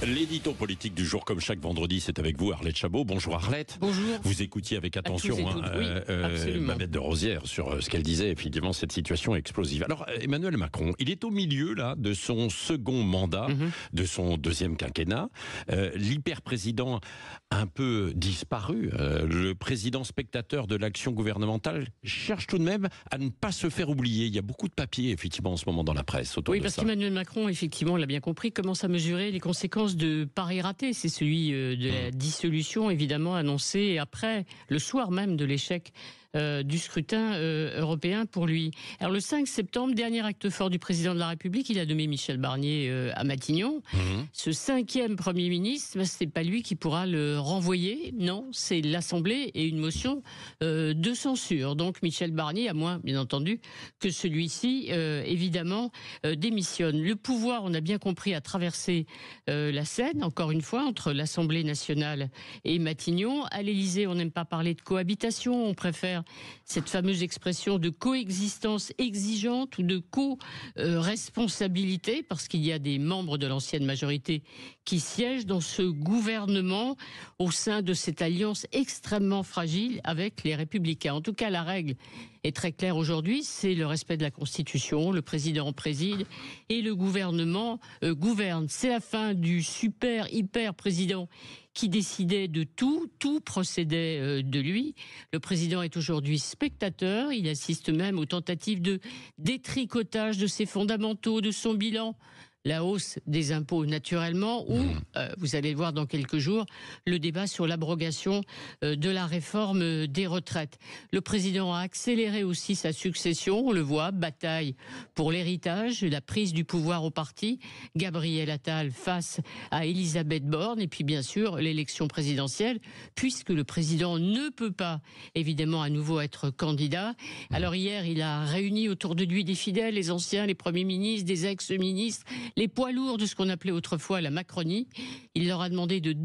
L'édito politique du jour, comme chaque vendredi, c'est avec vous, Arlette Chabot. Bonjour Arlette. Bonjour. Vous écoutiez avec attention Babette de Rosière sur ce qu'elle disait, effectivement, cette situation explosive. Alors, Emmanuel Macron, il est au milieu là de son second mandat, de son deuxième quinquennat. L'hyper-président a un peu disparu. Le président spectateur de l'action gouvernementale cherche tout de même à ne pas se faire oublier. Il y a beaucoup de papiers, effectivement, en ce moment dans la presse autour de ça. Oui, parce qu'Emmanuel Macron, effectivement, on l'a bien compris, commence à mesurer les conséquences de pari raté. C'est celui de la dissolution, évidemment, annoncée après, le soir même de l'échec du scrutin européen pour lui. Alors le 5 septembre, dernier acte fort du président de la République, il a nommé Michel Barnier à Matignon. Ce cinquième Premier ministre, c'est pas lui qui pourra le renvoyer, non, c'est l'Assemblée et une motion de censure. Donc Michel Barnier, à moins bien entendu que celui-ci, évidemment, démissionne. Le pouvoir, on a bien compris, a traversé la Seine, encore une fois, entre l'Assemblée nationale et Matignon. À l'Élysée, on n'aime pas parler de cohabitation, on préfère cette fameuse expression de coexistence exigeante ou de co-responsabilité, parce qu'il y a des membres de l'ancienne majorité qui siègent dans ce gouvernement au sein de cette alliance extrêmement fragile avec les Républicains. En tout cas, la règle est très claire aujourd'hui, c'est le respect de la Constitution, le président préside et le gouvernement gouverne. C'est la fin du super, hyper président qui décidait de tout procédait de lui. Le président est aujourd'hui spectateur, il assiste même aux tentatives de détricotage de ses fondamentaux, de son bilan. La hausse des impôts, naturellement, ou, vous allez le voir dans quelques jours, le débat sur l'abrogation de la réforme des retraites. Le président a accéléré aussi sa succession, on le voit, bataille pour l'héritage, la prise du pouvoir au parti, Gabriel Attal face à Elisabeth Borne, et puis bien sûr l'élection présidentielle, puisque le président ne peut pas, évidemment, à nouveau être candidat. Alors hier, il a réuni autour de lui des fidèles, les anciens, les premiers ministres, des ex-ministres, les poids lourds de ce qu'on appelait autrefois la Macronie. Il leur a demandé de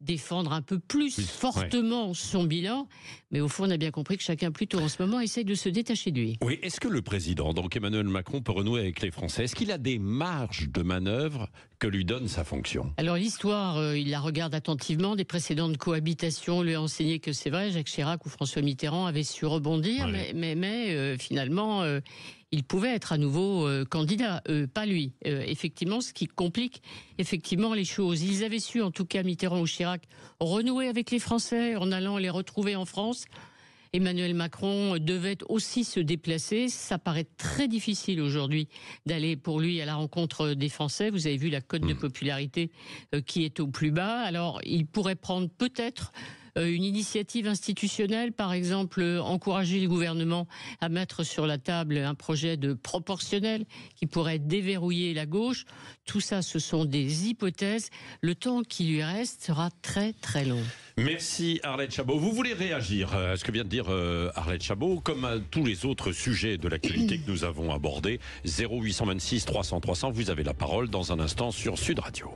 défendre un peu plus fortement son bilan. Mais au fond, on a bien compris que chacun plutôt en ce moment essaye de se détacher de lui. Oui, est-ce que le président, donc Emmanuel Macron, peut renouer avec les Français? Est-ce qu'il a des marges de manœuvre que lui donne sa fonction? Alors l'histoire, il la regarde attentivement. Des précédentes cohabitations lui ont enseigné que c'est vrai, Jacques Chirac ou François Mitterrand avaient su rebondir, mais finalement, il pouvait être à nouveau candidat, pas lui. Effectivement, ce qui complique effectivement les choses. Ils avaient su, en tout cas Mitterrand ou Chirac, renouer avec les Français en allant les retrouver en France. Emmanuel Macron devait aussi se déplacer. Ça paraît très difficile aujourd'hui d'aller pour lui à la rencontre des Français. Vous avez vu la cote de popularité qui est au plus bas. Alors, il pourrait prendre peut-être une initiative institutionnelle, par exemple encourager le gouvernement à mettre sur la table un projet de proportionnel qui pourrait déverrouiller la gauche. Tout ça, ce sont des hypothèses. Le temps qui lui reste sera très très long. Merci Arlette Chabot. Vous voulez réagir à ce que vient de dire Arlette Chabot, comme à tous les autres sujets de l'actualité que nous avons abordés. 0826 300 300, vous avez la parole dans un instant sur Sud Radio.